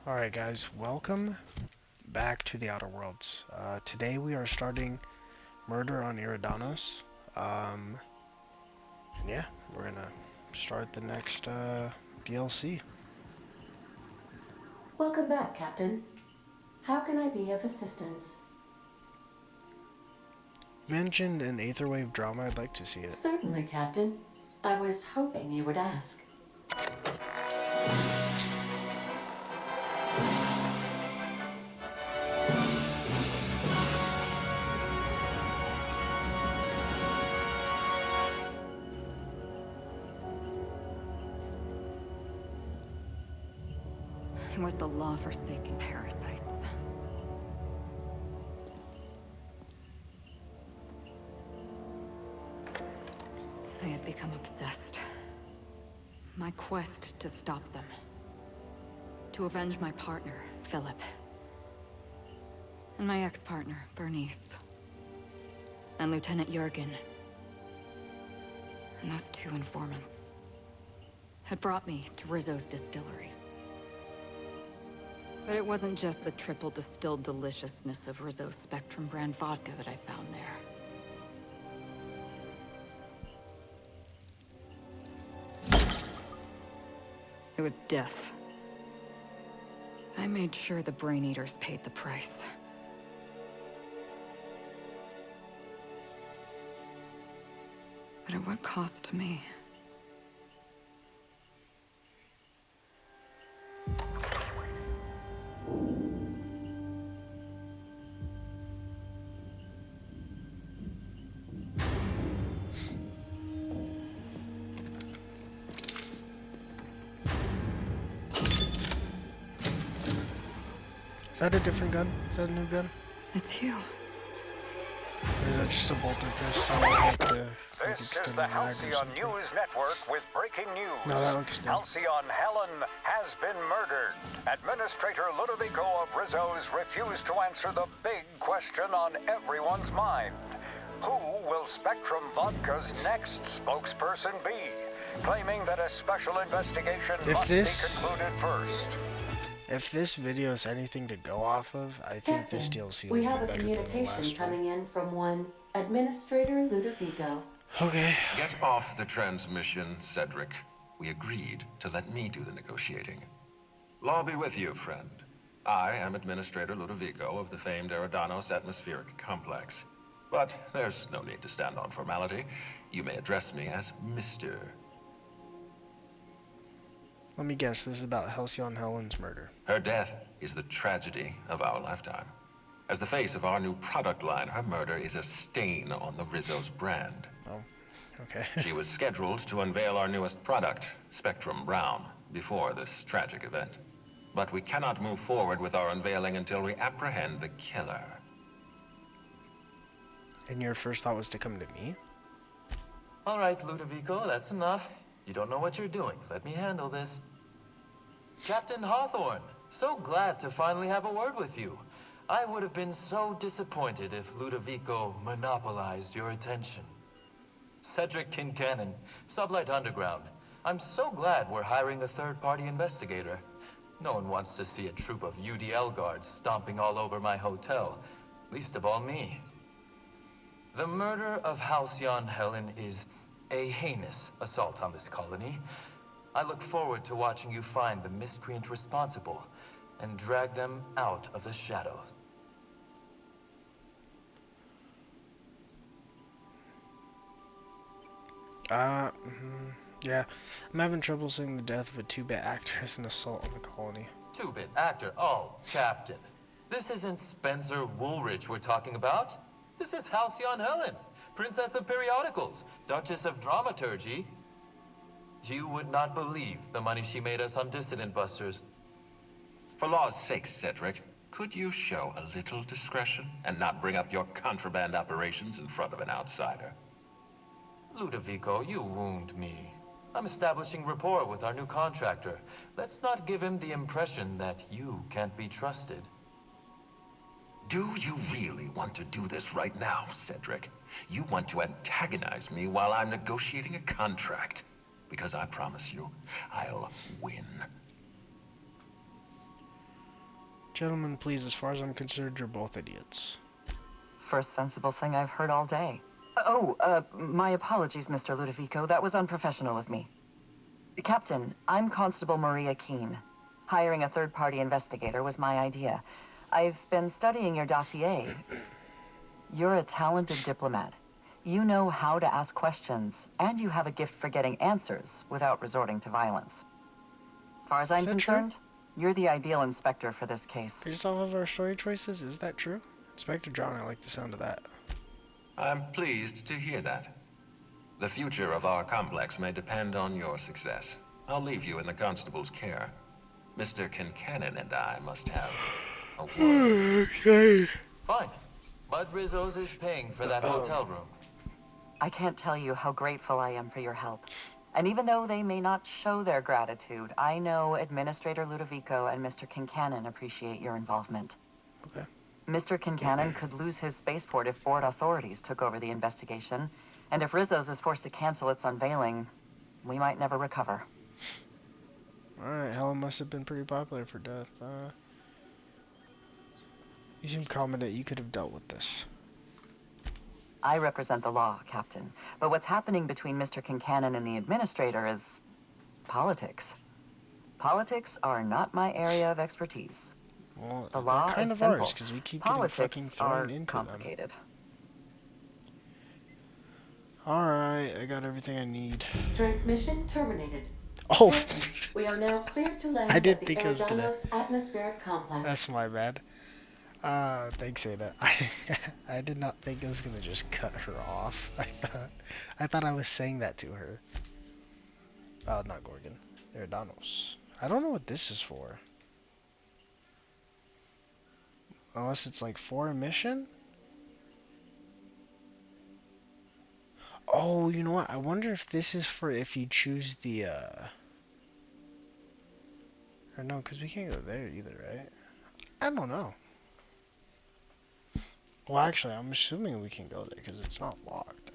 Alright guys, welcome back to the Outer Worlds. Today we are starting Murder on ERIDANOS. And yeah, we're gonna start the next DLC. Welcome back, Captain. How can I be of assistance? Mentioned an Aetherwave drama, I'd like to see it. Certainly, Captain. I was hoping you would ask. It was the law-forsaken parasites. I had become obsessed. My quest to stop them. To avenge my partner, Philip. And my ex-partner, Bernice. And Lieutenant Jurgen. And those two informants had brought me to Rizzo's distillery. But it wasn't just the triple distilled deliciousness of Rizzo's Spectrum brand vodka that I found there. It was death. I made sure the Brain Eaters paid the price. But at what cost to me? Is that a different gun? Is that a new gun? It's you. Or is that just a bolter pistol with the This is the Halcyon News Network with breaking news. No, that looks new. Halcyon Helen has been murdered. Administrator Ludovico of Rizzo's refused to answer the big question on everyone's mind. Who will Spectrum Vodka's next spokesperson be? Claiming that a special investigation must be concluded first. If this video is anything to go off of, I think Captain, this DLC will we be have a better than the communication last coming in from one Administrator Ludovico. one. Okay. Get off the transmission, Cedric. We agreed to let me do the negotiating. Law be with you, friend. I am Administrator Ludovico of the famed ERIDANOS Atmospheric Complex. But there's no need to stand on formality. You may address me as Mr. Let me guess, this is about Halcyon Helen's murder. Her death is the tragedy of our lifetime. As the face of our new product line, her murder is a stain on the Rizzo's brand. Oh, okay. She was scheduled to unveil our newest product, Spectrum Brown, before this tragic event. But we cannot move forward with our unveiling until we apprehend the killer. And your first thought was to come to me? All right, Ludovico, that's enough. You don't know what you're doing. Let me handle this. Captain Hawthorne, so glad to finally have a word with you. I would have been so disappointed if Ludovico monopolized your attention. Cedric Kincannon, Sublight Underground. I'm so glad we're hiring a third-party investigator. No one wants to see a troop of UDL guards stomping all over my hotel, least of all me. The murder of Halcyon Helen is a heinous assault on this colony. I look forward to watching you find the miscreant responsible and drag them out of the shadows. Yeah. I'm having trouble seeing the death of a 2-bit actor as an assault on the colony. 2-bit actor? Oh, Captain. This isn't Spencer Woolridge we're talking about. This is Halcyon Helen, Princess of Periodicals, Duchess of Dramaturgy. You would not believe the money she made us on Dissident Busters. For law's sake, Cedric, could you show a little discretion and not bring up your contraband operations in front of an outsider? Ludovico, you wound me. I'm establishing rapport with our new contractor. Let's not give him the impression that you can't be trusted. Do you really want to do this right now, Cedric? You want to antagonize me while I'm negotiating a contract? Because I promise you, I'll win. Gentlemen, please, as far as I'm concerned, you're both idiots. First sensible thing I've heard all day. My apologies, Mr. Ludovico. That was unprofessional of me. Captain, I'm Constable Maria Keene. Hiring a third-party investigator was my idea. I've been studying your dossier. You're a talented diplomat. You know how to ask questions, and you have a gift for getting answers without resorting to violence. As far as I'm concerned, you're the ideal inspector for this case. Based off of our story choices, is that true? Inspector John, I like the sound of that. I'm pleased to hear that. The future of our complex may depend on your success. I'll leave you in the constable's care. Mr. Kincannon and I must have a word. Okay. Fine. Bud Rizzo's is paying for that hotel room. I can't tell you how grateful I am for your help. And even though they may not show their gratitude, I know Administrator Ludovico and Mr. Kincannon appreciate your involvement. Okay. Mr. Kincannon could lose his spaceport if board authorities took over the investigation. And if Rizzo's is forced to cancel its unveiling, we might never recover. Alright, Helen must have been pretty popular for death. You seem confident you could have dealt with this. I represent the law, Captain. But what's happening between Mr. Kincannon and the Administrator is politics. Politics are not my area of expertise. Well, The law kind is of simple. ours, because we keep getting fucking Politics are thrown into complicated. them. Alright, I got everything I need. Transmission terminated. Oh! We are now cleared to land I didn't at the think it was gonna- ERIDANOS atmospheric complex. That's my bad. Thanks, Ada. I did not think it was gonna just cut her off. I thought I was saying that to her. Not Gorgon. ERIDANOS. I don't know what this is for. Unless it's like for a mission? Oh, you know what? I wonder if this is for if you choose the, or no, because we can't go there either, right? I don't know. Well, actually, I'm assuming we can go there because it's not locked.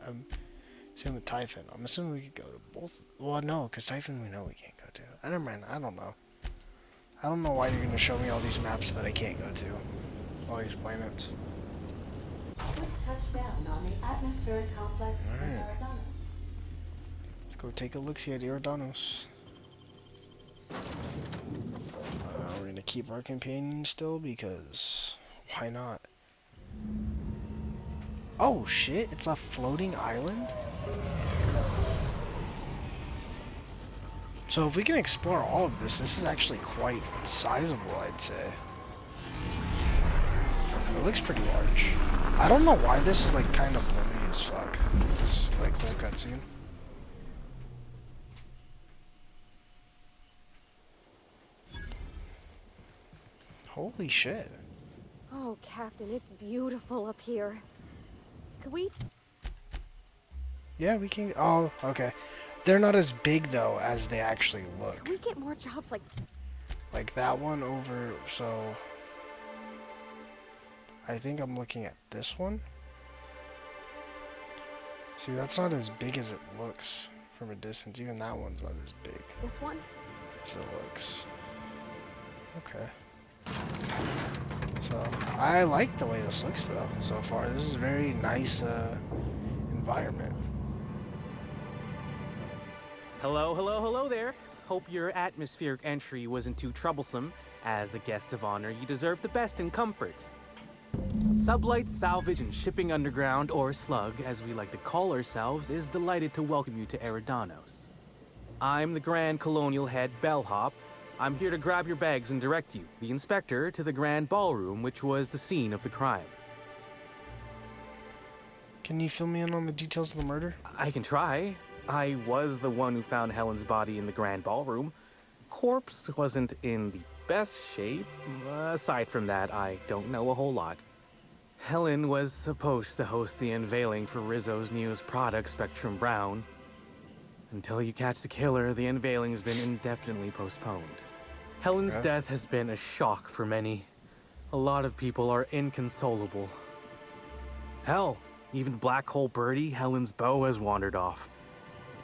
Same with Typhon. I'm assuming we could go to both. Well, no, because Typhon we know we can't go to. Never mind. I don't know. I don't know why you're going to show me all these maps that I can't go to. All these planets. Quick touchdown on the atmospheric complex of Alright. ERIDANOS. Let's go take a look-see at ERIDANOS. We're going to keep our companion still because why not? Oh shit, it's a floating island? So if we can explore all of this, this is actually quite sizable, I'd say. It looks pretty large. I don't know why this is like kind of blurry as fuck. This is like whole cutscene. Holy shit. Oh, Captain, it's beautiful up here. Could we? Yeah, we can. Oh, okay. They're not as big though as they actually look. Could we get more jobs Like that one over. So I think I'm looking at this one. See, that's not as big as it looks from a distance. Even that one's not as big this one? as it looks. Okay. So I like the way this looks though. So far, this is a very nice environment. Hello, hello, hello there. Hope your atmospheric entry wasn't too troublesome. As a guest of honor, you deserve the best in comfort. Sublight Salvage and Shipping Underground, or Slug, as we like to call ourselves, is delighted to welcome you to ERIDANOS. I'm the Grand Colonial Head Bellhop. I'm here to grab your bags and direct you, the inspector, to the Grand Ballroom, which was the scene of the crime. Can you fill me in on the details of the murder? I can try. I was the one who found Helen's body in the Grand Ballroom. Corpse wasn't in the best shape. Aside from that, I don't know a whole lot. Helen was supposed to host the unveiling for Rizzo's newest product, Spectrum Brown. Until you catch the killer, the unveiling's been indefinitely postponed. Helen's death has been a shock for many. A lot of people are inconsolable. Hell, even Black Hole Birdie, Helen's beau, has wandered off.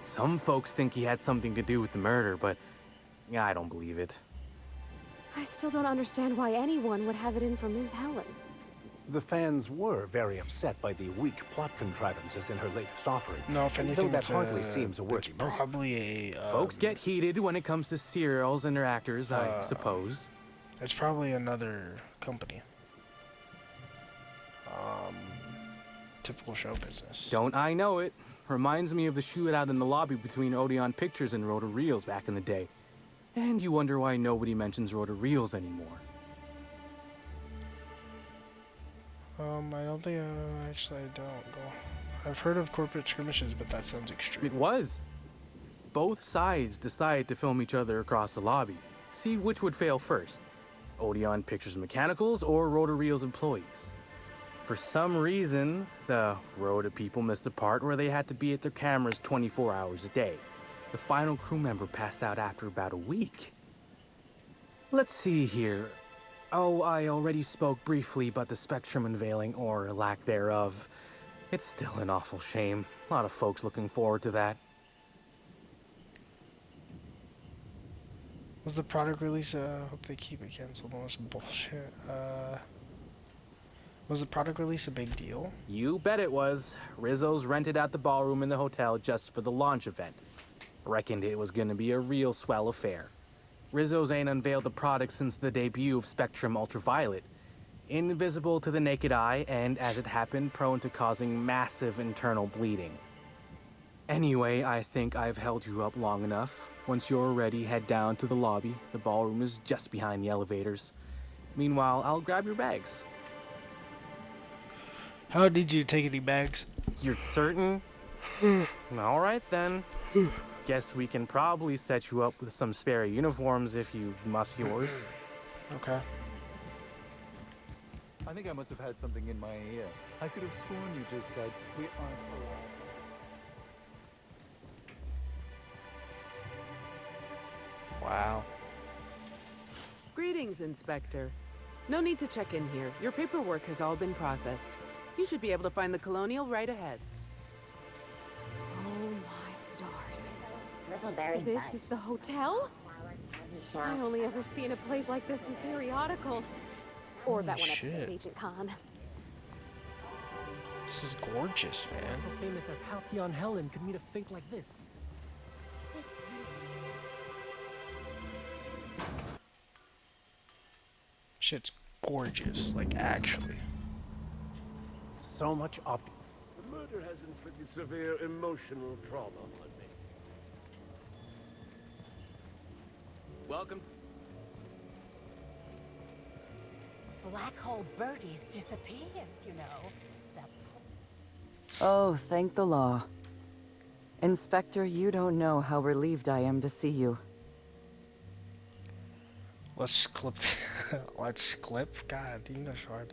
Some folks think he had something to do with the murder, but I don't believe it. I still don't understand why anyone would have it in for Ms. Helen. The fans were very upset by the weak plot contrivances in her latest offering. No, if anything, though that hardly seems a worthy motive. Probably a Folks get heated when it comes to serials and their actors, I suppose. It's probably another company. Typical show business. Don't I know it? Reminds me of the shootout in the lobby between Odeon Pictures and Rota Reels back in the day. And you wonder why nobody mentions Rota Reels anymore. I don't think, actually I don't go. I've heard of corporate skirmishes, but that sounds extreme. It was. Both sides decided to film each other across the lobby. See which would fail first. Odeon Pictures Mechanicals or Rota Reels employees. For some reason, the Rota people missed the part where they had to be at their cameras 24 hours a day. The final crew member passed out after about a week. Let's see here. Oh, I already spoke briefly about the Spectrum unveiling, or lack thereof. It's still an awful shame. A lot of folks looking forward to that. Was the product release, hope they keep it canceled, all this bullshit. Was the product release a big deal? You bet it was. Rizzo's rented out the ballroom in the hotel just for the launch event. Reckoned it was gonna be a real swell affair. Rizzo's ain't unveiled the product since the debut of Spectrum Ultraviolet. Invisible to the naked eye, and as it happened, prone to causing massive internal bleeding. Anyway, I think I've held you up long enough. Once you're ready, head down to the lobby. The ballroom is just behind the elevators. Meanwhile, I'll grab your bags. How did you take any bags? You're certain? All right then. Guess we can probably set you up with some spare uniforms if you must yours. Okay. I think I must have had something in my ear. I could have sworn you just said we aren't allowed. Wow. Greetings, Inspector. No need to check in here. Your paperwork has all been processed. You should be able to find the Colonial right ahead. Oh my stars. This is the hotel? I only ever seen a place like this in periodicals. Or that one episode of Agent Khan. This is gorgeous, man. So famous as Halcyon Helen could meet a fate like this. Shit's gorgeous, like actually. So much The murder has inflicted severe emotional trauma on me. Welcome. Black hole birdies disappeared, you know. Oh, thank the law. Inspector, you don't know how relieved I am to see you. Let's clip. Let's clip. God, English hard.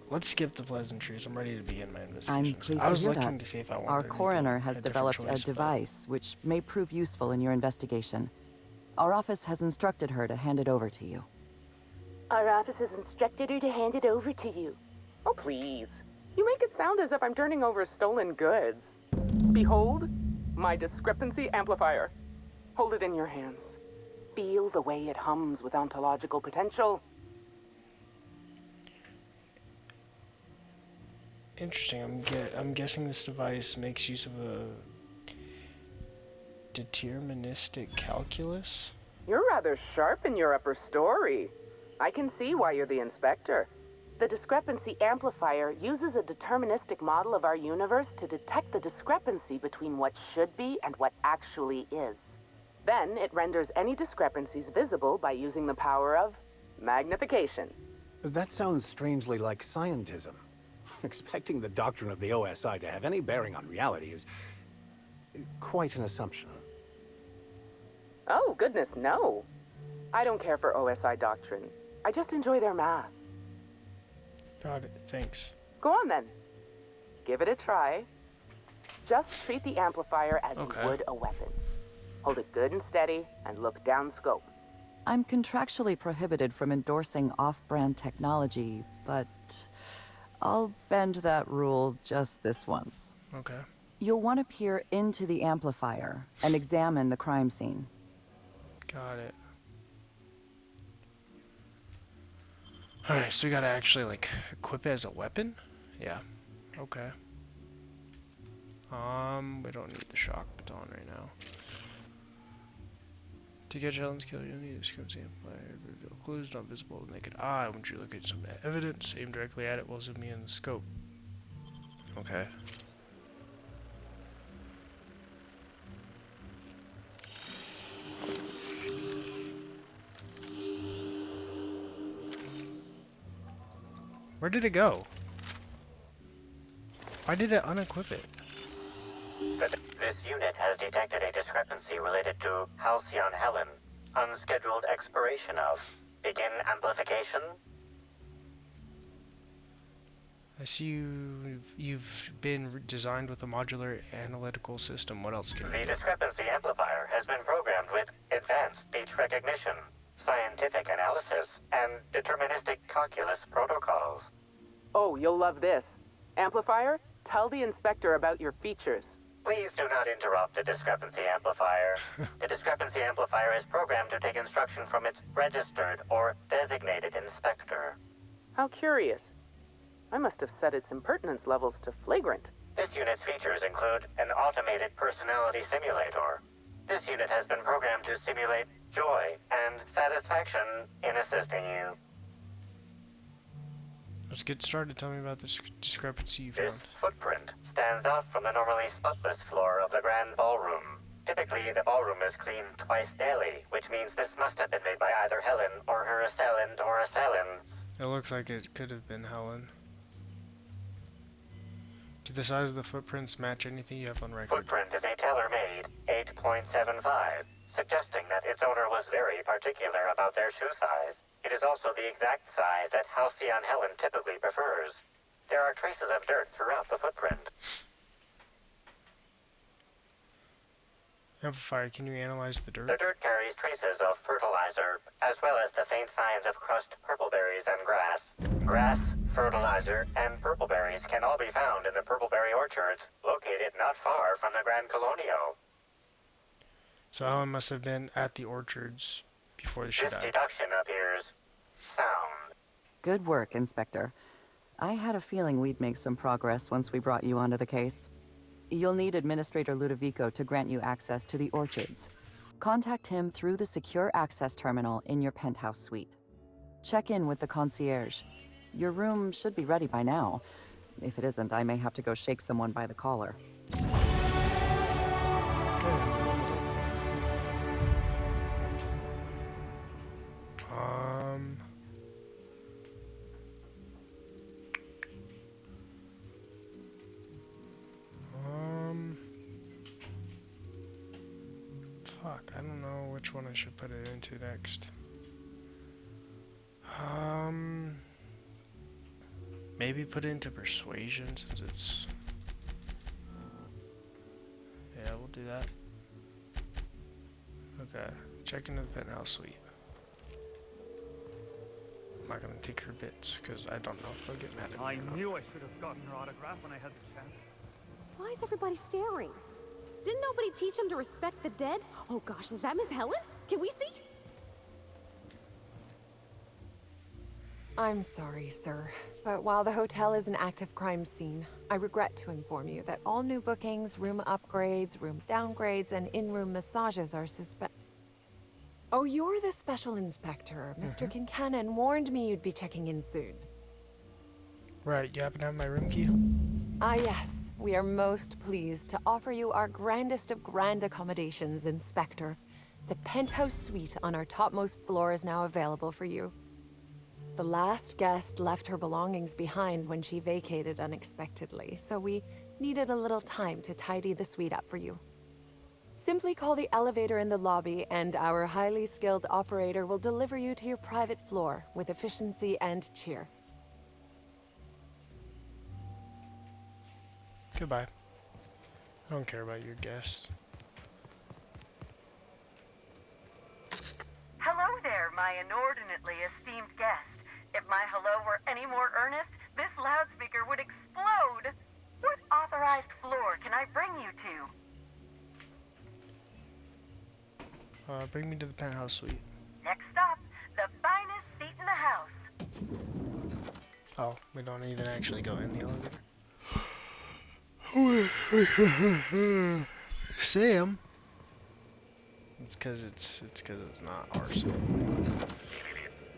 Let's skip the pleasantries. I'm ready to begin my investigation. I'm pleased I was to hear looking that. to see if I wanted Our anything, coroner has a different developed a choice, but- device which may prove useful in your investigation. Our office has instructed her to hand it over to you. Our office has instructed her to hand it over to you. Oh, please. You make it sound as if I'm turning over stolen goods. Behold, my discrepancy amplifier. Hold it in your hands. Feel the way it hums with ontological potential. Interesting. I'm guessing this device makes use of a deterministic calculus. You're rather sharp in your upper story. I can see why you're the inspector. The discrepancy amplifier uses a deterministic model of our universe to detect the discrepancy between what should be and what actually is. Then it renders any discrepancies visible by using the power of magnification. That sounds strangely like scientism. Expecting the doctrine of the OSI to have any bearing on reality is quite an assumption. Oh, goodness, no. I don't care for OSI doctrine. I just enjoy their math. Got it. Thanks. Go on then. Give it a try. Just treat the amplifier as you would a weapon. Hold it good and steady and look down scope. I'm contractually prohibited from endorsing off-brand technology, but I'll bend that rule just this once. Okay. You'll want to peer into the amplifier and examine the crime scene. Got it. Alright, so we gotta actually, like, equip it as a weapon? Yeah. Okay. We don't need the shock baton right now. To catch Helen's kill, you'll need a discrepancy amplifier. Reveal clues not visible with the naked eye. Once you locate some evidence, aim directly at it while zooming in the scope. Okay. Where did it go? Why did it unequip it? This unit has detected a discrepancy related to Halcyon Helen. Unscheduled expiration of. Begin amplification. I see you've been designed with a modular analytical system. What else can you do? The discrepancy amplifier has been programmed with advanced speech recognition, scientific analysis, and deterministic calculus protocols. Oh, you'll love this. Amplifier, tell the inspector about your features. Please do not interrupt the discrepancy amplifier. The discrepancy amplifier is programmed to take instruction from its registered or designated inspector. How curious. I must have set its impertinence levels to flagrant. This unit's features include an automated personality simulator. This unit has been programmed to simulate joy and satisfaction in assisting you. Let's get started. Tell me about this discrepancy you found. This footprint stands out from the normally spotless floor of the grand ballroom. Typically, the ballroom is cleaned twice daily, which means this must have been made by either Helen or her assailant or assailants. It looks like it could have been Helen. Do the size of the footprints match anything you have on record? Footprint is a tailor-made 8.75, suggesting that its owner was very particular about their shoe size. It is also the exact size that Halcyon Helen typically prefers. There are traces of dirt throughout the footprint. Amplifier, can you analyze the dirt? The dirt carries traces of fertilizer, as well as the faint signs of crushed purpleberries and grass. Grass, fertilizer, and purpleberries can all be found in the purpleberry orchards, located not far from the Grand Colonio. So Helen must have been at the orchards before she died. This deduction appears sound. Good work, Inspector. I had a feeling we'd make some progress once we brought you onto the case. You'll need Administrator Ludovico to grant you access to the orchards. Contact him through the secure access terminal in your penthouse suite. Check in with the concierge. Your room should be ready by now. If it isn't, I may have to go shake someone by the collar. Fuck, I don't know which one I should put it into next. Maybe put it into persuasion since it's... Yeah, we'll do that. Okay, check into the penthouse suite. I'm not gonna take her bits because I don't know if they'll get mad at me. I knew I should have gotten her autograph when I had the chance. Why is everybody staring? Didn't nobody teach them to respect the dead? Oh gosh, is that Miss Helen? Can we see? I'm sorry, sir, but while the hotel is an active crime scene, I regret to inform you that all new bookings, room upgrades, room downgrades, and in-room massages are Oh, you're the special inspector. Mr. Kincannon warned me you'd be checking in soon. Right, you happen to have my room key? Ah, yes. We are most pleased to offer you our grandest of grand accommodations, Inspector. The penthouse suite on our topmost floor is now available for you. The last guest left her belongings behind when she vacated unexpectedly, so we needed a little time to tidy the suite up for you. Simply call the elevator in the lobby and our highly skilled operator will deliver you to your private floor with efficiency and cheer. Goodbye. I don't care about your guests. Hello there, my inordinately esteemed guest. If my hello were any more earnest, this loudspeaker would explode. What authorized floor can I bring you to? Bring me to the penthouse suite. Next stop, the finest seat in the house. Oh, we don't even actually go in the elevator. Sam. It's because it's not ours.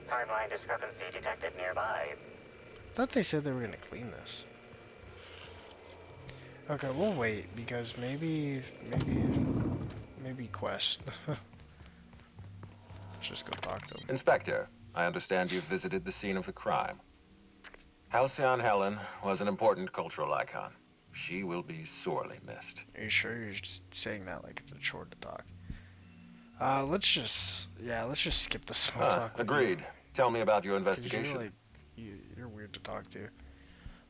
Timeline discrepancy detected nearby. I thought they said they were gonna clean this. Okay, we'll wait because maybe quest. Let's just go talk to them. Inspector, I understand you've visited the scene of the crime. Halcyon Helen was an important cultural icon. She will be sorely missed. Are you sure you're just saying that like it's a chore to talk? Let's just skip the small talk. Agreed. Tell me about your investigation. You're weird to talk to.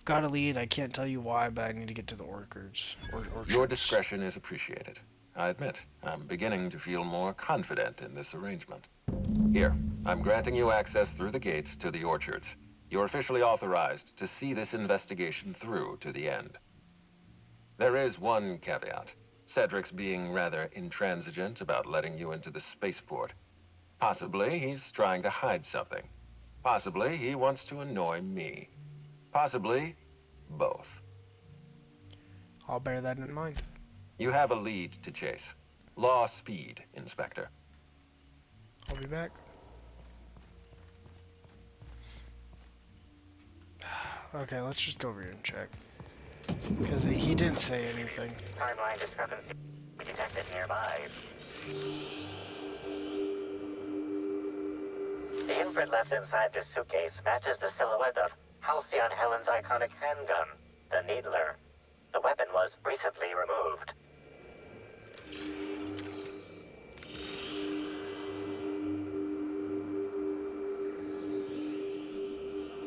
Got a lead. I can't tell you why, but I need to get to the orchards. Your discretion is appreciated. I admit, I'm beginning to feel more confident in this arrangement. Here, I'm granting you access through the gates to the orchards. You're officially authorized to see this investigation through to the end. There is one caveat. Cedric's being rather intransigent about letting you into the spaceport. Possibly he's trying to hide something. Possibly he wants to annoy me. Possibly both. I'll bear that in mind. You have a lead to chase. Law speed, Inspector. I'll be back. Okay, let's just go over here and check. Because he didn't say anything. Timeline discrepancy detected nearby. The imprint left inside this suitcase matches the silhouette of Halcyon Helen's iconic handgun, the Needler. The weapon was recently removed.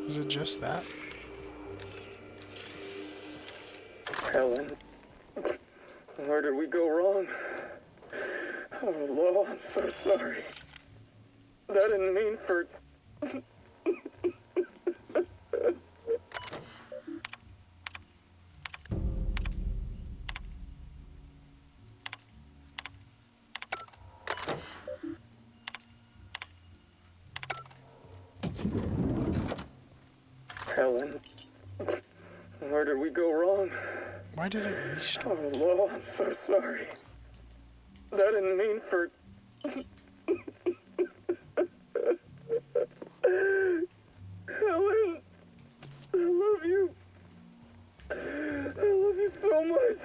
Is it just that? Helen, where did we go wrong? Oh, Lo, I'm so sorry. I didn't mean for... Helen, where did we go wrong? Why did it restart? Oh, Lo, I'm so sorry. I didn't mean for... Helen, I love you. I love you so much.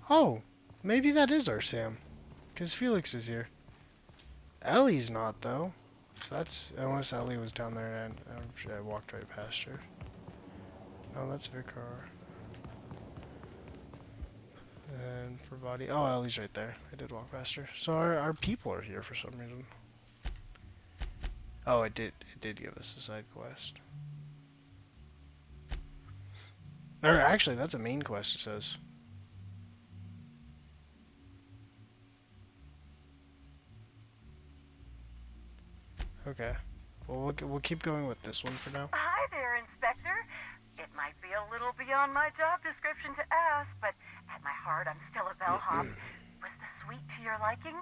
Oh, maybe that is our Sam. Because Felix is here. Ellie's not, though. So that's... Unless Ellie was down there and I walked right past her. No, that's Vicar. And for body... Oh, Ellie's right there. I did walk past her. So our people are here for some reason. Oh, it did give us a side quest. Or actually, that's a main quest, it says. Okay. Well, we'll keep going with this one for now. Hi there, Inspector. It might be a little beyond my job description to ask, but at my heart, I'm still a bellhop. Was the suite to your liking?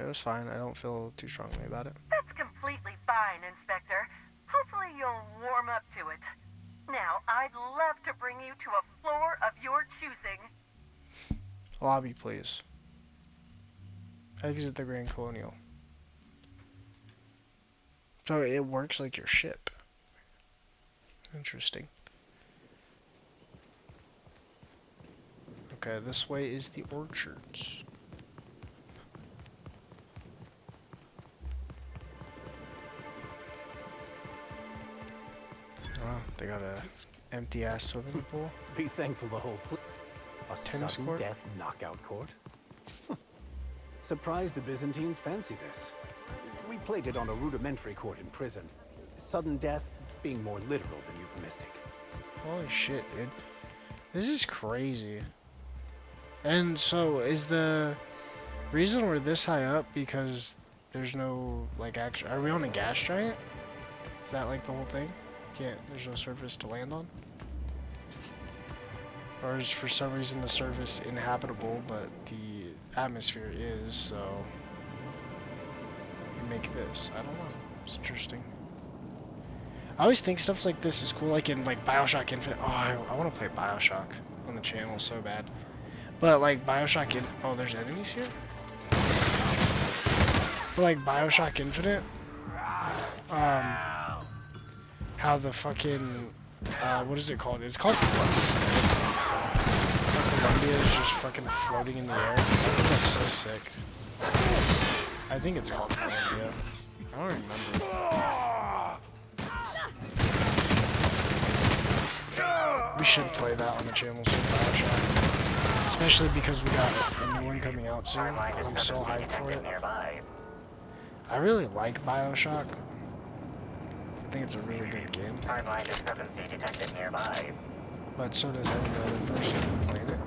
It was fine. I don't feel too strongly about it. That's completely fine, Inspector. Hopefully you'll warm up to it. Now, I'd love to bring you to a floor of your choosing. Lobby, please. Exit the Grand Colonial. So it works like your ship. Interesting. Okay, this way is the orchards. Oh, they got a empty ass swimming pool. Be thankful the whole a tennis sudden court? death knockout court. Surprised the Byzantines fancy this. We played it on a rudimentary court in prison. Sudden death being more literal than euphemistic. Holy shit, dude. This is crazy. And so, is the reason we're this high up because there's no, like, actual... Are we on a gas giant? Is that like the whole thing? There's no surface to land on? Or is for some reason the surface inhabitable, but the atmosphere is, so you make this. I don't know. It's interesting. I always think stuff like this is cool, like in like Bioshock Infinite. Oh, I want to play Bioshock on the channel so bad. But like Bioshock oh, there's enemies here? But like Bioshock Infinite, how the fucking, what is it called? It's called Columbia. Columbia is just fucking floating in the air. I think that's so sick. I think it's called Columbia. I don't remember. We should play that on the channel soon, Bioshock. Especially because we got a new one coming out soon. I'm so hyped for it. I really like Bioshock. I think it's a really good game. Timeline discrepancy detected nearby. But so does every other person playing it.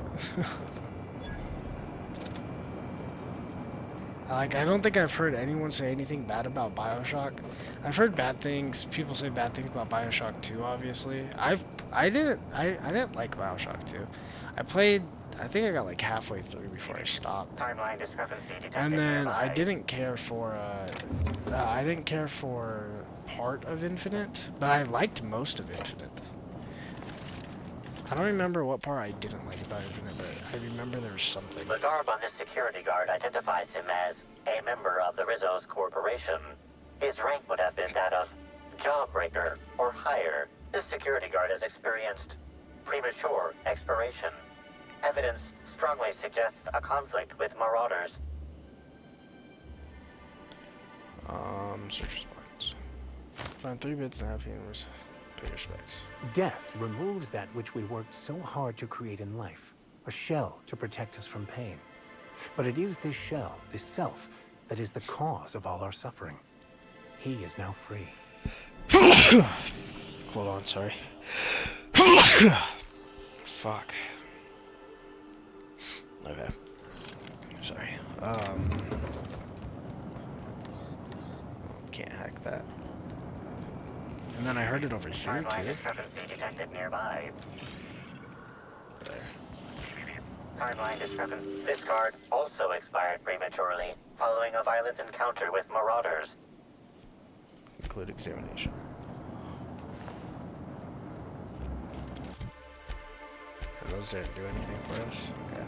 Like, I don't think I've heard anyone say anything bad about Bioshock. I've heard bad things. People say bad things about Bioshock 2, obviously. I didn't like Bioshock 2. I think I got like halfway through before I stopped. Timeline discrepancy detected And then nearby. I didn't care for part of Infinite, but I liked most of Infinite. I don't remember what part I didn't like about Infinite, but I remember there was something. The garb on this security guard identifies him as a member of the Rizzo's corporation. His rank would have been that of Jawbreaker or higher. This security guard has experienced premature expiration. Evidence strongly suggests a conflict with marauders. Search response. Find 3 bits and a half universe. Pay respects. Death removes that which we worked so hard to create in life. A shell to protect us from pain. But it is this shell, this self, that is the cause of all our suffering. He is now free. Hold on, sorry. Fuck. Okay. Sorry. Can't hack that. And then I heard it over here Timeline too. discrepancy detected nearby. There. Timeline discrepancy. This guard also expired prematurely, following a violent encounter with marauders. Include examination. And those didn't do anything for us. Okay.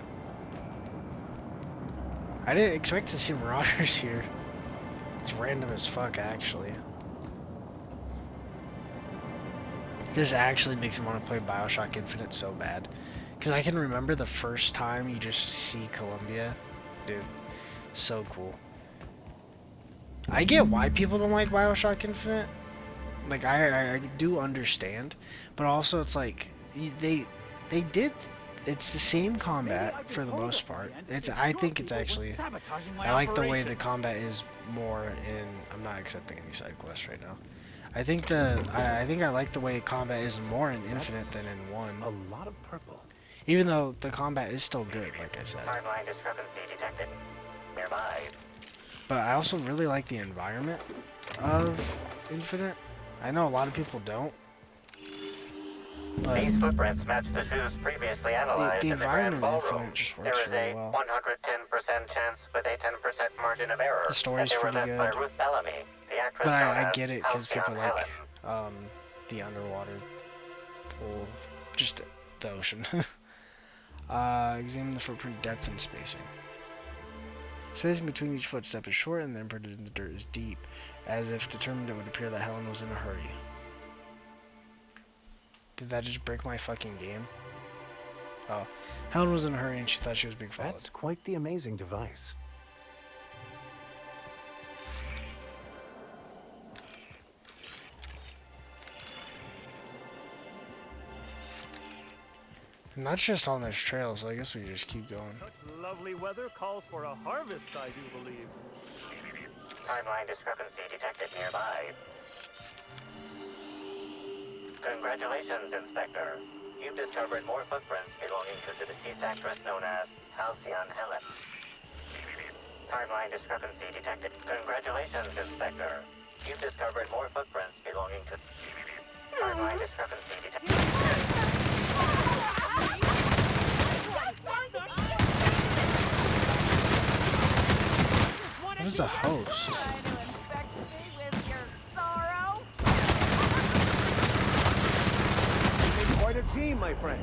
I didn't expect to see marauders here. It's random as fuck, actually. This actually makes me want to play Bioshock Infinite so bad. Because I can remember the first time you just see Columbia. Dude, so cool. I get why people don't like Bioshock Infinite. Like, I do understand. But also, it's like, they did... It's the same combat for the most part. I think it's actually... I like the way the combat is more in... I'm not accepting any side quests right now. I think I like the way combat is more in Infinite than in 1. A lot of purple. Even though the combat is still good, like I said. Timeline discrepancy detected nearby. But I also really like the environment of Infinite. I know a lot of people don't. But these footprints match the shoes previously analyzed the in the Grand environment in Ballroom. Infinite just There works is really a well. 110% chance with a 10% margin of error The story's that they were pretty left good. by Ruth Bellamy, the actress But known I as get it because people Halcyon like the underwater pool, just the ocean. Examine the footprint depth and spacing. Spacing between each footstep is short and the imprinted in the dirt is deep, as if determined it would appear that Helen was in a hurry. Did that just break my fucking game? Oh, Helen was in a hurry and she thought she was being followed. That's quite the amazing device. And that's just on this trail, so I guess we just keep going. Such lovely weather calls for a harvest, I do believe. Timeline discrepancy detected nearby. Congratulations, Inspector. You've discovered more footprints belonging to the deceased actress known as Halcyon Helen. Timeline discrepancy detected. Congratulations, Inspector. You've discovered more footprints belonging to... Timeline discrepancy detected. What is a host? Quite a team, my friend.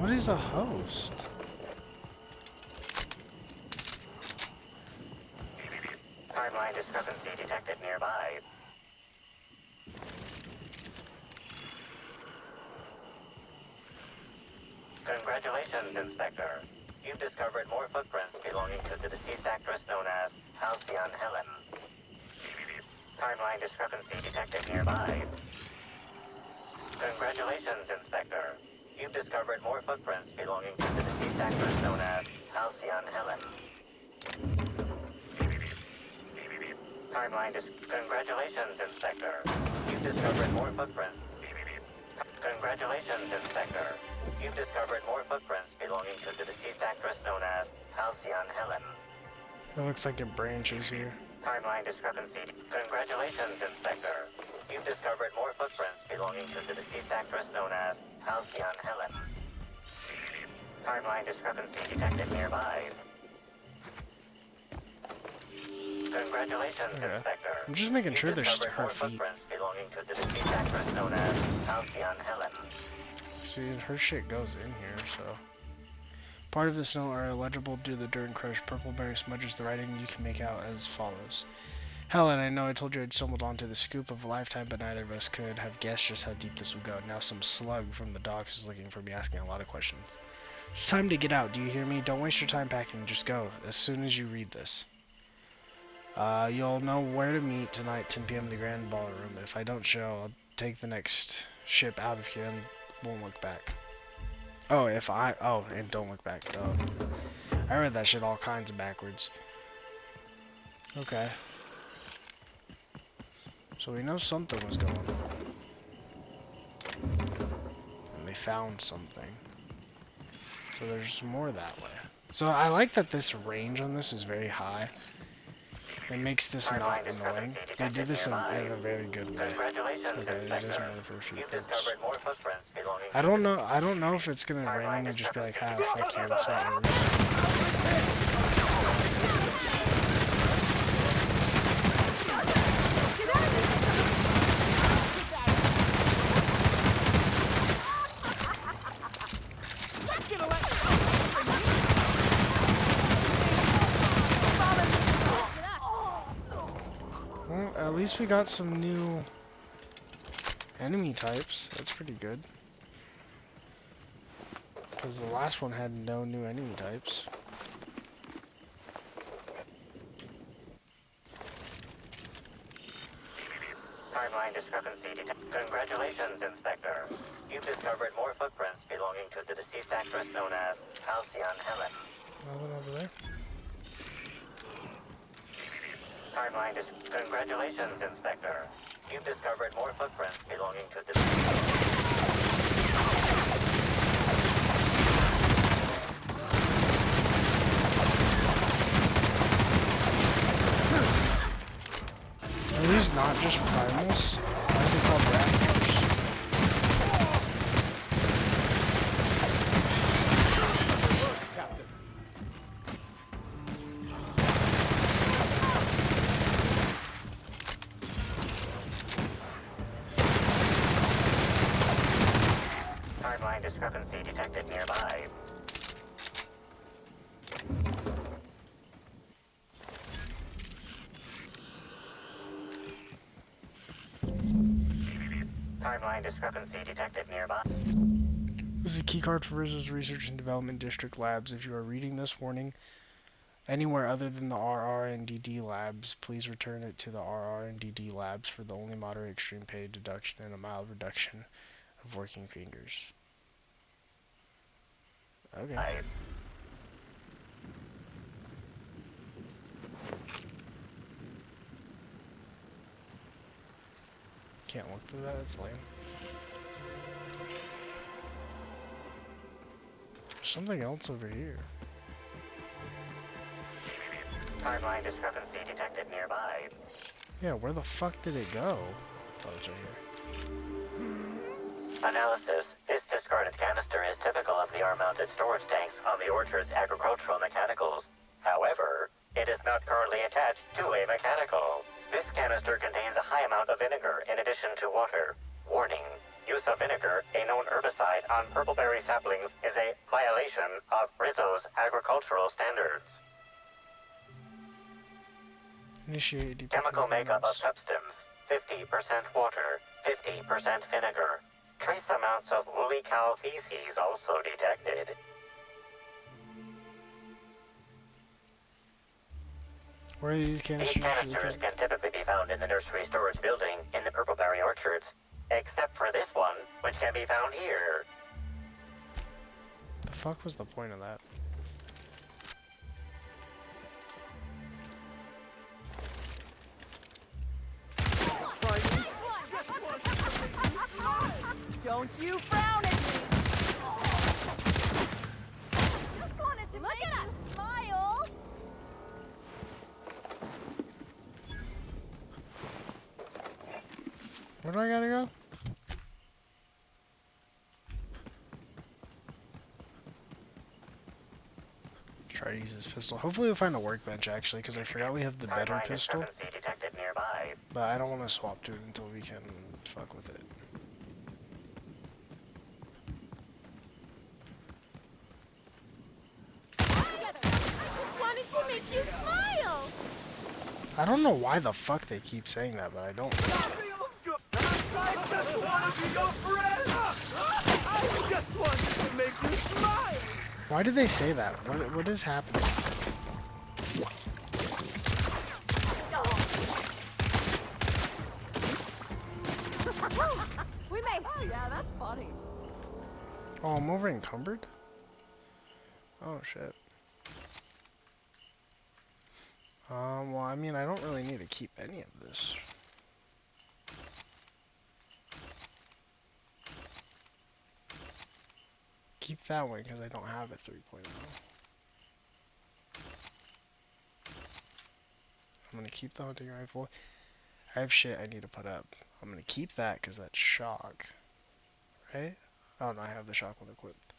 What is a host? Timeline discrepancy detected nearby. Congratulations, Inspector. You've discovered more footprints belonging to the deceased actress known as Halcyon Helen. Timeline discrepancy detected nearby. Congratulations, Inspector. You've discovered more footprints belonging to the deceased actress known as Halcyon Helen. Congratulations, Inspector. You've discovered more footprints. Congratulations, Inspector. You've discovered more footprints belonging to the deceased actress known as Halcyon Helen. It looks like it branches here. Timeline discrepancy. Congratulations, Inspector. You've discovered more footprints belonging to the deceased actress known as Halcyon Helen. Timeline discrepancy detected nearby. Congratulations, Inspector. I'm just making sure there's discovered her more feet. footprints belonging to the deceased actress known as Halcyon Helen. See, her shit goes in here, so. Part of the snow are illegible due to the dirt and crushed purple-berry smudges. The writing you can make out as follows. Helen, I know I told you I'd stumbled onto the scoop of a lifetime, but neither of us could have guessed just how deep this would go. Now some slug from the docks is looking for me, asking a lot of questions. It's time to get out, do you hear me? Don't waste your time packing, just go, as soon as you read this. You'll know where to meet tonight, 10 p.m. in the Grand Ballroom. If I don't show, I'll take the next ship out of here and won't look back. Oh, and don't look back. Oh. I read that shit all kinds of backwards. Okay. So we know something was going on. And they found something. So there's more that way. So I like that this range on this is very high. It makes this not annoying. They did this in a very good way. Okay, it is more for a few clips. I don't know if it's gonna randomly just be like, ah, fuck you, it's not yours. Well, at least we got some new enemy types. That's pretty good. Because the last one had no new enemy types. Timeline discrepancy detected. Congratulations, Inspector. You've discovered more footprints belonging to the deceased actress known as Halcyon Helen. One over there. Timeline Congratulations, Inspector. You've discovered more footprints belonging to the... Are these not just primals? Why are they called raptors? Timeline discrepancy detected nearby. Timeline discrepancy detected nearby. This is a keycard for Rizzo's Research and Development District Labs. If you are reading this warning anywhere other than the RR and DD Labs, please return it to the RR and DD Labs for the only moderate extreme pay deduction and a mild reduction of working fingers. Okay. Can't look through that, it's lame. There's something else over here. Timeline discrepancy detected nearby. Yeah, where the fuck did it go? Oh, it's right here. Analysis. This discarded canister is typical of the R-mounted storage tanks on the orchard's agricultural mechanicals. However, it is not currently attached to a mechanical. This canister contains a high amount of vinegar in addition to water. Warning. Use of vinegar, a known herbicide on purpleberry saplings, is a violation of Rizzo's agricultural standards. Initiate Chemical makeup of substance. 50% water, 50% vinegar. Trace amounts of woolly cow feces also detected. Where are these canisters? These canisters can typically be found in the nursery storage building in the purpleberry orchards, except for this one, which can be found here. The fuck was the point of that? Don't you frown at me! Just wanted to make you smile! Where do I gotta go? Try to use this pistol. Hopefully we'll find a workbench actually, because I forgot we have the better pistol. Detected nearby. But I don't want to swap to it until we can fuck with it. Wanted to make you smile! I don't know why the fuck they keep saying that, but I don't. I just want to be your friend! I just wanted to make you smile! Why did they say that? What is happening? We made it! Yeah, that's funny. Oh, I'm over encumbered? Oh shit. Well, I mean, I don't really need to keep any of this. Keep that one because I don't have a 3.0. I'm gonna keep the hunting rifle. I have shit I need to put up. I'm gonna keep that because that's shock. Right? Oh no, I have the shock one equipped.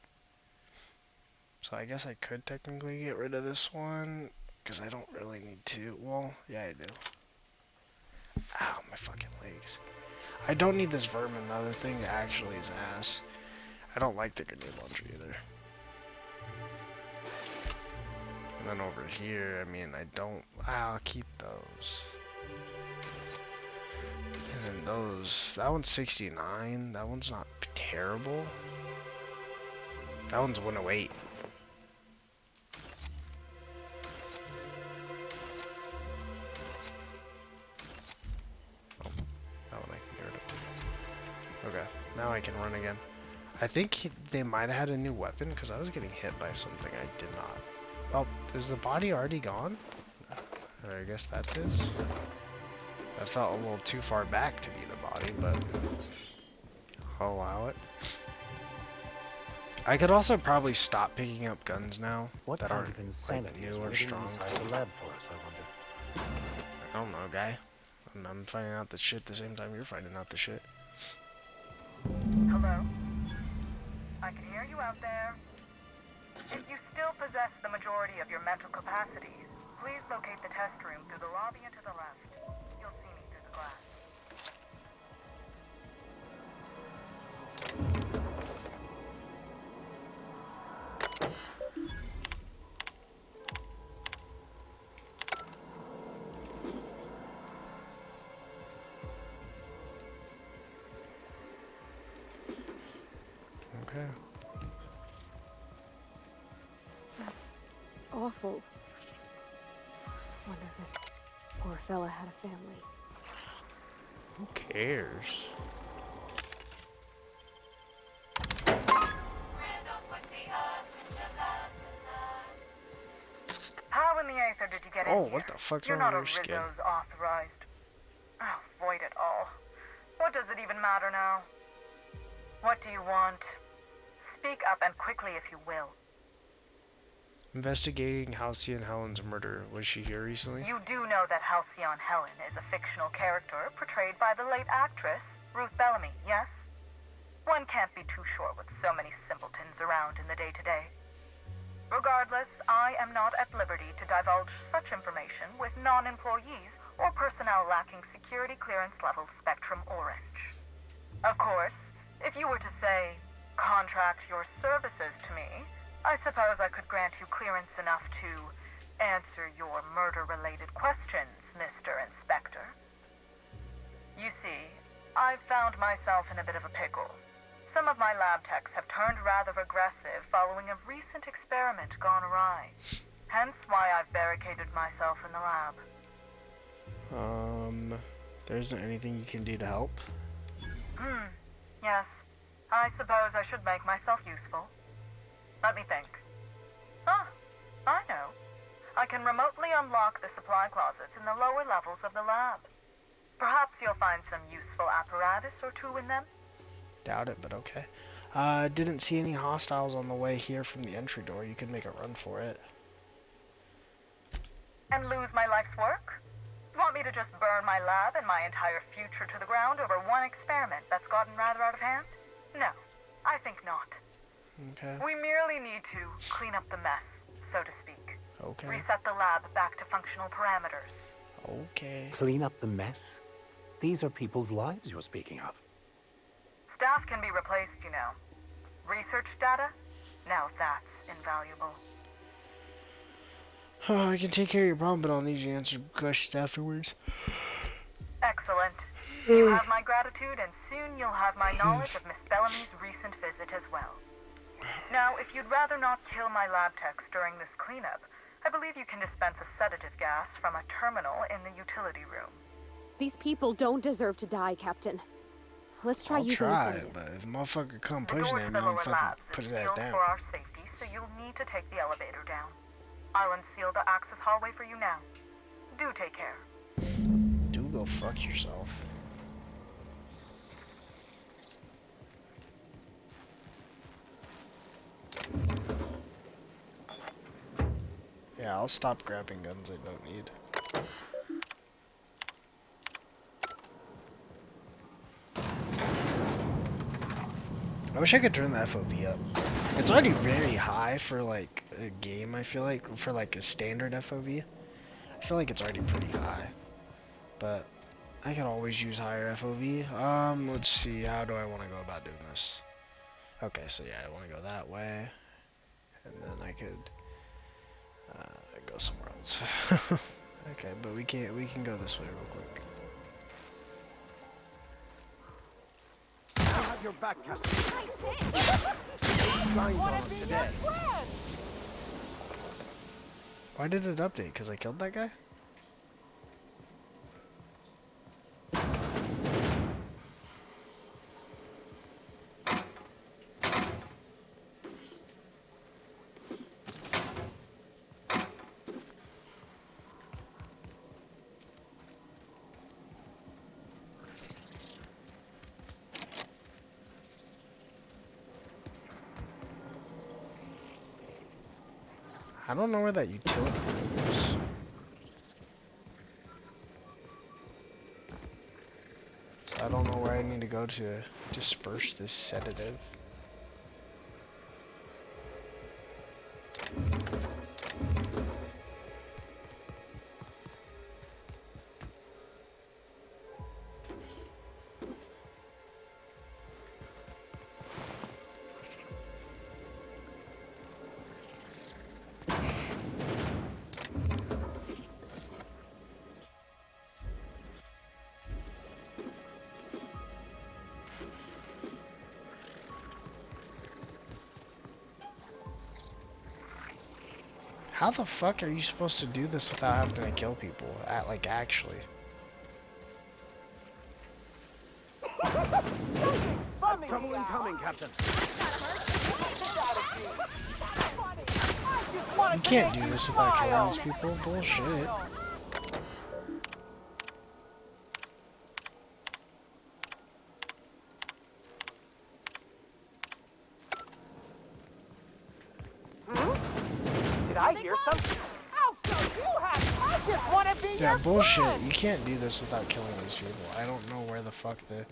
So I guess I could technically get rid of this one because I don't really need to. Well, yeah, I do. Ow, my fucking legs. I don't need this vermin though. The thing actually is ass. I don't like the grenade launcher either. And then over here, I mean, I don't. I'll keep those. And then those. That one's 69. That one's not terrible. That one's 108. Oh, that one I can get rid of too. Okay, now I can run again. I think they might have had a new weapon because I was getting hit by something I did not. Oh, is the body already gone? I guess that's his. That felt a little too far back to be the body, but I'll allow it. I could also probably stop picking up guns now What that kind aren't of insanity like, is new or waiting strong. inside the lab for us, I wonder? I don't know, guy. I'm finding out the shit at the same time you're finding out the shit. Hello? I can hear you out there. If you still possess the majority of your mental capacities, please locate the test room through the lobby and to the left. You'll see me through the glass. Okay. That's awful. Wonder if this poor fella had a family. Who cares? How in the aether did you get in Oh, here? what the fuck's You're wrong not a with your skin? Rizzo's authorized. Oh, void it all. What does it even matter now? What do you want? Speak up and quickly if you will. Investigating Halcyon Helen's murder. Was she here recently? You do know that Halcyon Helen is a fictional character portrayed by the late actress, Ruth Bellamy, yes? One can't be too sure with so many simpletons around in the day-to-day. Regardless, I am not at liberty to divulge such information with non-employees or personnel lacking security clearance level Spectrum Orange. Of course, if you were to say, contract your services to me, I suppose I could grant you clearance enough to answer your murder-related questions, Mr. Inspector. You see, I've found myself in a bit of a pickle. Some of my lab techs have turned rather aggressive following a recent experiment gone awry. Hence why I've barricaded myself in the lab. There isn't anything you can do to help? Yes. I suppose I should make myself useful. Let me think. Ah, I know. I can remotely unlock the supply closets in the lower levels of the lab. Perhaps you'll find some useful apparatus or two in them. Doubt it, but okay. Didn't see any hostiles on the way here from the entry door. You could make a run for it. And lose my life's work? Want me to just burn my lab and my entire future to the ground over one experiment that's gotten rather out of hand? No, I think not. Okay. We merely need to clean up the mess, so to speak. Okay. Reset the lab back to functional parameters. Okay. Clean up the mess? These are people's lives you're speaking of. Staff can be replaced, you know. Research data? Now that's invaluable. Oh, I can take care of your problem, but I'll need you to answer questions afterwards. Excellent. You have my gratitude, and soon you'll have my knowledge of Miss Bellamy's recent visit as well. Now, if you'd rather not kill my lab techs during this cleanup, I believe you can dispense a sedative gas from a terminal in the utility room. These people don't deserve to die, Captain. Let's try using the sedative. But if a motherfucker come The pushing door at to me, the I'm lower fucking labs put is his ass sealed down. for our safety, so you'll need to take the elevator down. I'll unseal the access hallway for you now. Do take care. Do go fuck yourself. Yeah, I'll stop grabbing guns I don't need. I wish I could turn the FOV up. It's already very high for like a game, I feel like, for like a standard FOV. I feel like it's already pretty high. But I could always use higher FOV. Let's see, how do I want to go about doing this? Okay, so yeah, I want to go that way. And then I could go somewhere else. Okay, but we can go this way real quick. I have your back, Captain. Shines on us today. Why did it update? Because I killed that guy? I don't know where that utility room is. So I don't know where I need to go to disperse this sedative. How the fuck are you supposed to do this without having to kill people? Like, actually. Trouble incoming, Captain. You can't do this without killing these people. Bullshit. Did I hear something? How come you have? I just want to be Yeah, your bullshit. friend. You can't do this without killing these people. I don't know where the fuck the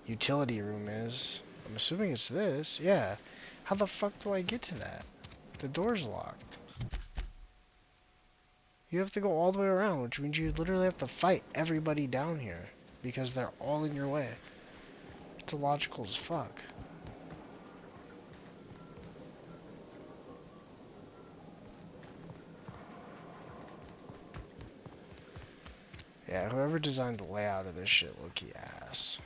utility room is. I'm assuming it's this. Yeah. How the fuck do I get to that? The door's locked. You have to go all the way around, which means you literally have to fight everybody down here because they're all in your way. It's illogical as fuck. Yeah, whoever designed the layout of this shit low-key ass.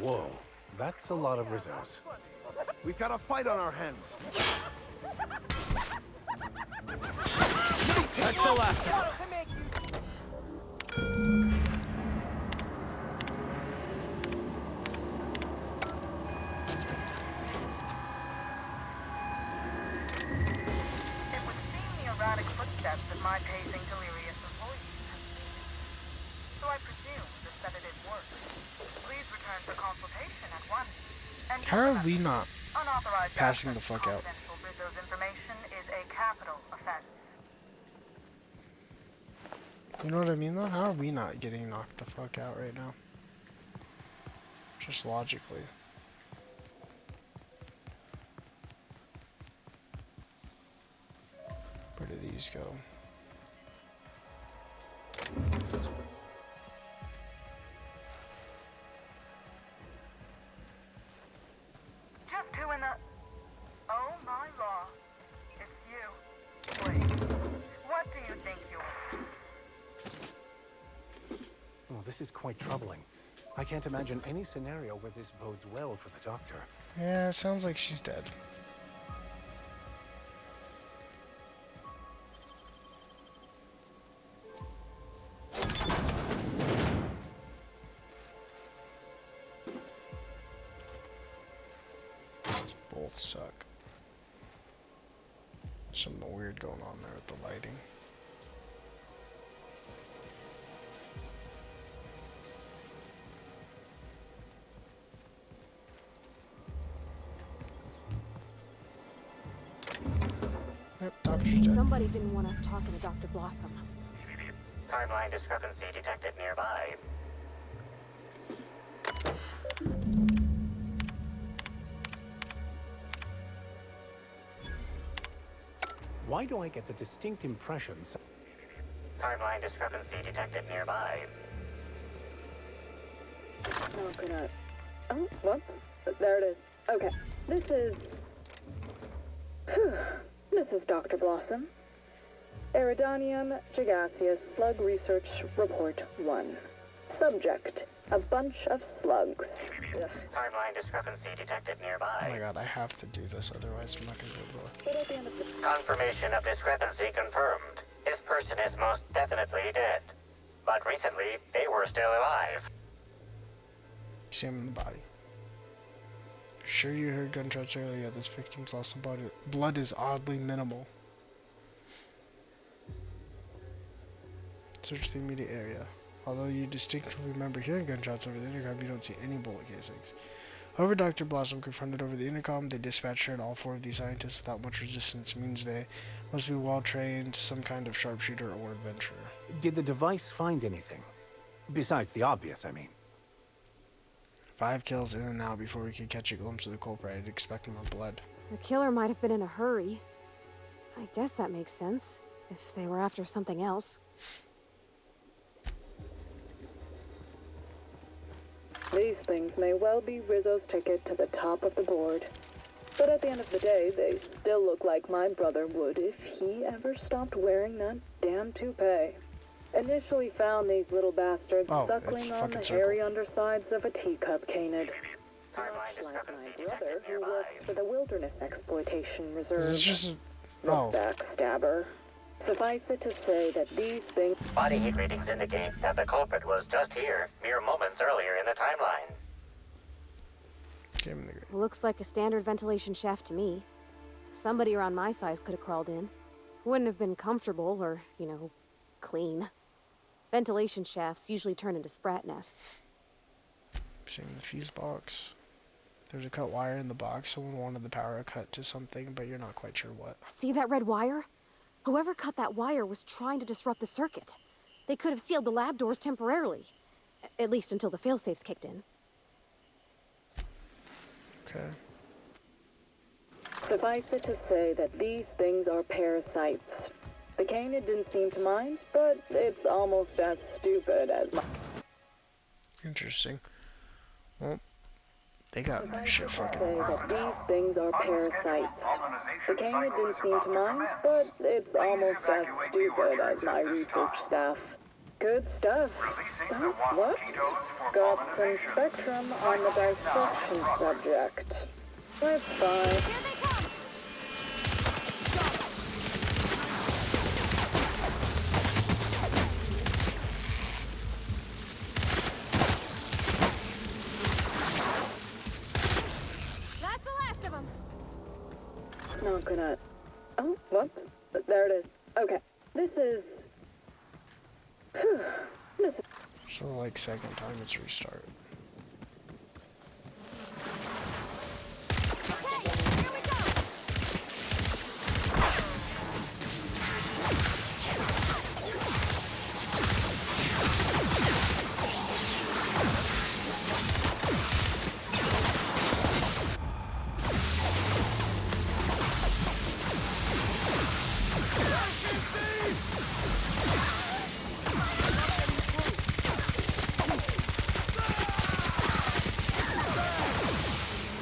Whoa, that's a lot of Rizzos. We've got a fight on our hands. That's the last one. It would seem the erratic footsteps of my pacing delirious employees. So I presume the sedative works. Please return for consultation at once. And How are we not unauthorized passing the fuck out? confidential Rizzo's information is a capital offense. You know what I mean though? How are we not getting knocked the fuck out right now? Just logically. Where do these go? Just who in the... Oh my law. It's you. Wait. What do you think you're... Oh, this is quite troubling. I can't imagine any scenario where this bodes well for the Doctor. Yeah, it sounds like she's dead. These both suck. Something weird going on there with the lighting. Yep, Doctor's dead. Somebody didn't want us talking to Dr. Blossom. Timeline discrepancy detected nearby. Why do I get the distinct impression Timeline discrepancy detected nearby. Oh, good. Oh, whoops. There it is. Okay. This is... This is Dr. Blossom. Eridanium Gigaseous Slug Research Report 1. Subject, a bunch of slugs. Ugh. Timeline discrepancy detected nearby. Oh my god, I have to do this, otherwise I'm not gonna be able to... But at the end of the... Confirmation of discrepancy confirmed. This person is most definitely dead. But recently, they were still alive. Examine the body. Sure you heard gunshots earlier. This victim's loss of blood is oddly minimal. Search the immediate area. Although you distinctly remember hearing gunshots over the intercom, you don't see any bullet casings. However, Dr. Blossom confronted over the intercom. They dispatched her and all four of these scientists without much resistance. Means they must be well trained, some kind of sharpshooter or adventurer. Did the device find anything? Besides the obvious, I mean. 5 kills in and out before we could catch a glimpse of the culprit. I'd expect more blood. The killer might have been in a hurry. I guess that makes sense, if they were after something else. These things may well be Rizzo's ticket to the top of the board. But at the end of the day, they still look like my brother would if he ever stopped wearing that damn toupee. Initially found these little bastards suckling on the hairy undersides of a teacup canid. Much like my brother, who works for the Wilderness Exploitation Reserve. Is this just The backstabber. Suffice it to say that these things... Body heat readings indicate that the culprit was just here, mere moments earlier in the timeline. Give him the grade. Looks like a standard ventilation shaft to me. Somebody around my size could have crawled in. Wouldn't have been comfortable or, you know, clean. Ventilation shafts usually turn into sprat nests. Seeing the fuse box. There's a cut wire in the box. Someone wanted the power cut to something, but you're not quite sure what. See that red wire? Whoever cut that wire was trying to disrupt the circuit. They could have sealed the lab doors temporarily. At least until the failsafes kicked in. Okay. Suffice it to say that these things are parasites. The canid didn't seem to mind, but it's almost as stupid as my... Interesting. Well, they got shit fucking say wrong. that these things are parasites. The canid didn't seem to mind, but it's almost as stupid as my research staff. Good stuff. What? Got some spectrum on the dissection subject. That's fine. That's the last of them. It's not gonna... Oh, whoops. There it is. Okay. This is... This is... So like second time it's restart.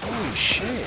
Holy shit.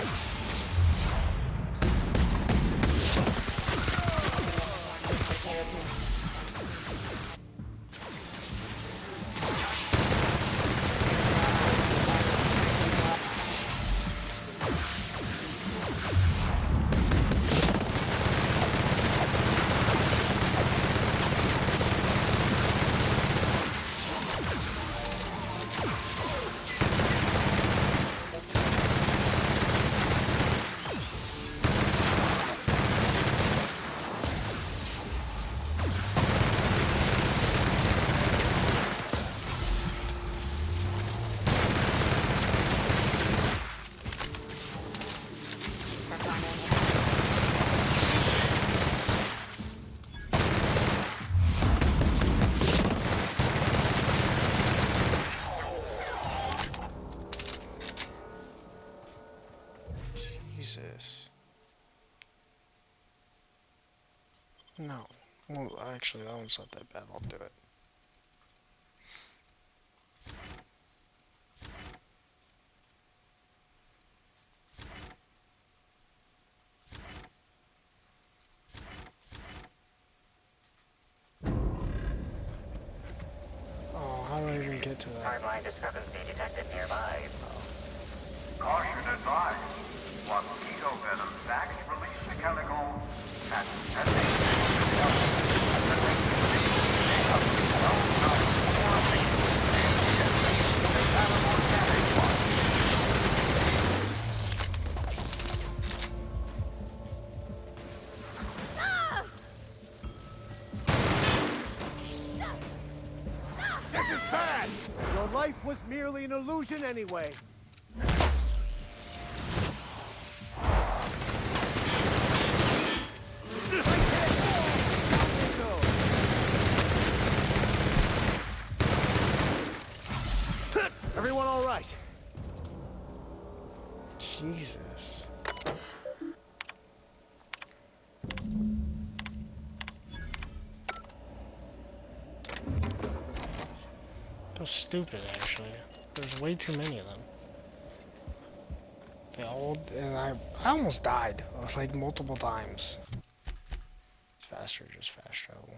Jesus. No. Well, actually, that one's not that bad. I'll do it. Oh, how do I even get to that? Timeline discrepancy detected nearby. Caution advised. Mosquito venom sacs release the chemical This is bad! Your life was merely an illusion anyway. Everyone all right? Jesus. That's stupid, actually. There's way too many of them. They all, and I almost died, like, multiple times. It's faster, just fast travel.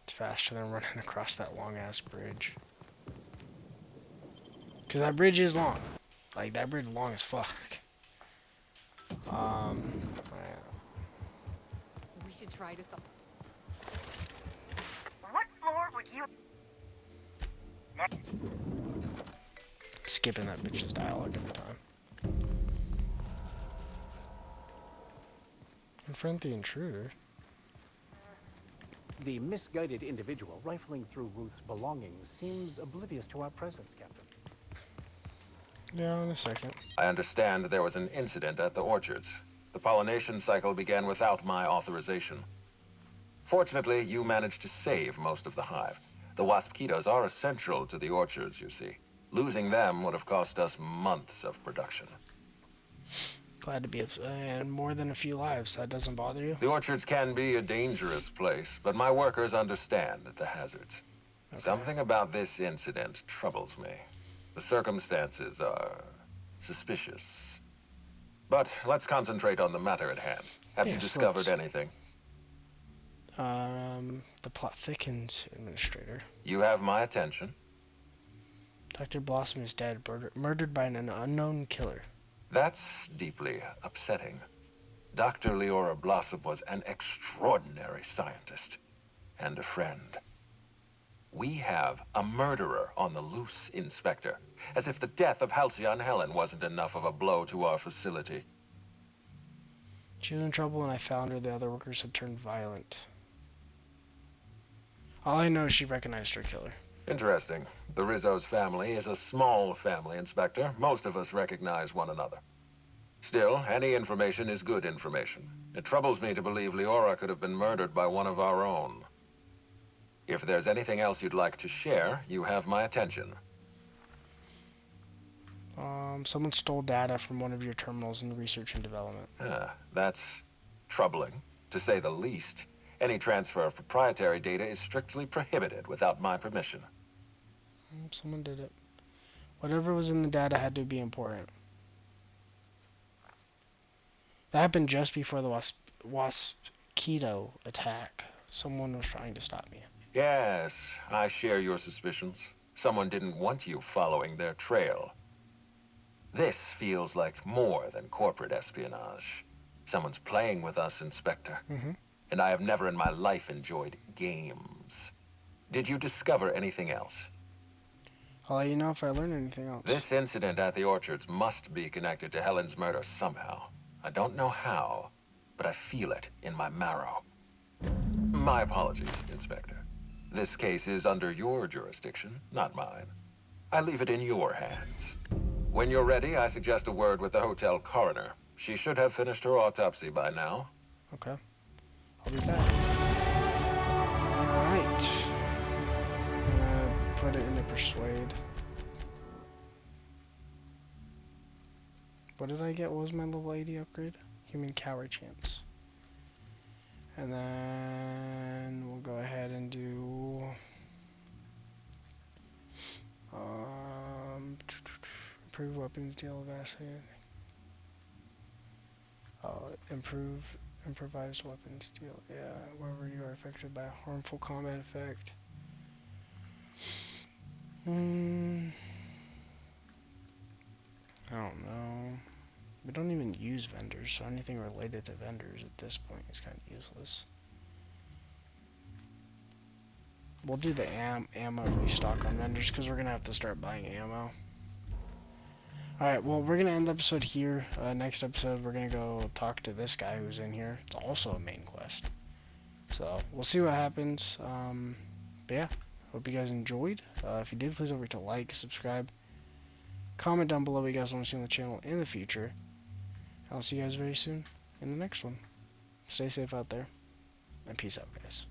It's faster than running across that long-ass bridge. Because that bridge is long. Like, that bridge is long as fuck. We should try to solve. What floor would you... Skipping that bitch's dialogue every time. Confront the intruder. The misguided individual rifling through Ruth's belongings seems oblivious to our presence, Captain. Yeah, in a second. I understand there was an incident at the orchards. The pollination cycle began without my authorization. Fortunately, you managed to save most of the hive. The wasp-ketos are essential to the orchards, you see. Losing them would have cost us months of production. Glad to be and more than a few lives. That doesn't bother you? The orchards can be a dangerous place, but my workers understand the hazards. Okay. Something about this incident troubles me. The circumstances are suspicious. But let's concentrate on the matter at hand. Have you discovered anything? The plot thickens, Administrator. You have my attention. Dr. Blossom is dead, murdered by an unknown killer. That's deeply upsetting. Dr. Leora Blossom was an extraordinary scientist and a friend. We have a murderer on the loose, Inspector, as if the death of Halcyon Helen wasn't enough of a blow to our facility. She was in trouble when I found her. The other workers had turned violent. All I know is she recognized her killer. Interesting. The Rizzo's family is a small family, Inspector. Most of us recognize one another. Still, any information is good information. It troubles me to believe Leora could have been murdered by one of our own. If there's anything else you'd like to share, you have my attention. Someone stole data from one of your terminals in research and development. That's troubling, to say the least. Any transfer of proprietary data is strictly prohibited without my permission. Someone did it. Whatever was in the data had to be important. That happened just before the wasp-keto attack. Someone was trying to stop me. Yes, I share your suspicions. Someone didn't want you following their trail. This feels like more than corporate espionage. Someone's playing with us, Inspector. And I have never in my life enjoyed games. Did you discover anything else? I'll let you know if I learn anything else. This incident at the orchards must be connected to Helen's murder somehow. I don't know how, but I feel it in my marrow. My apologies, Inspector. This case is under your jurisdiction, not mine. I leave it in your hands. When you're ready, I suggest a word with the hotel coroner. She should have finished her autopsy by now. Okay. I'll be back. Alright. I'm gonna put it into persuade. What did I get? What was my level 80 upgrade? Human coward chance. And then we'll go ahead and do improve weapons deal vastly. Improve improvised weapons deal. Yeah, wherever you are affected by a harmful combat effect. I don't know. We don't even use vendors, so anything related to vendors at this point is kind of useless. We'll do the ammo restock on vendors because we're going to have to start buying ammo. Alright, well, we're going to end the episode here. Next episode, we're going to go talk to this guy who's in here. It's also a main quest. So, we'll see what happens. But yeah, hope you guys enjoyed. If you did, please don't forget to like, subscribe, comment down below what you guys want to see on the channel in the future. I'll see you guys very soon in the next one. Stay safe out there, and peace out, guys.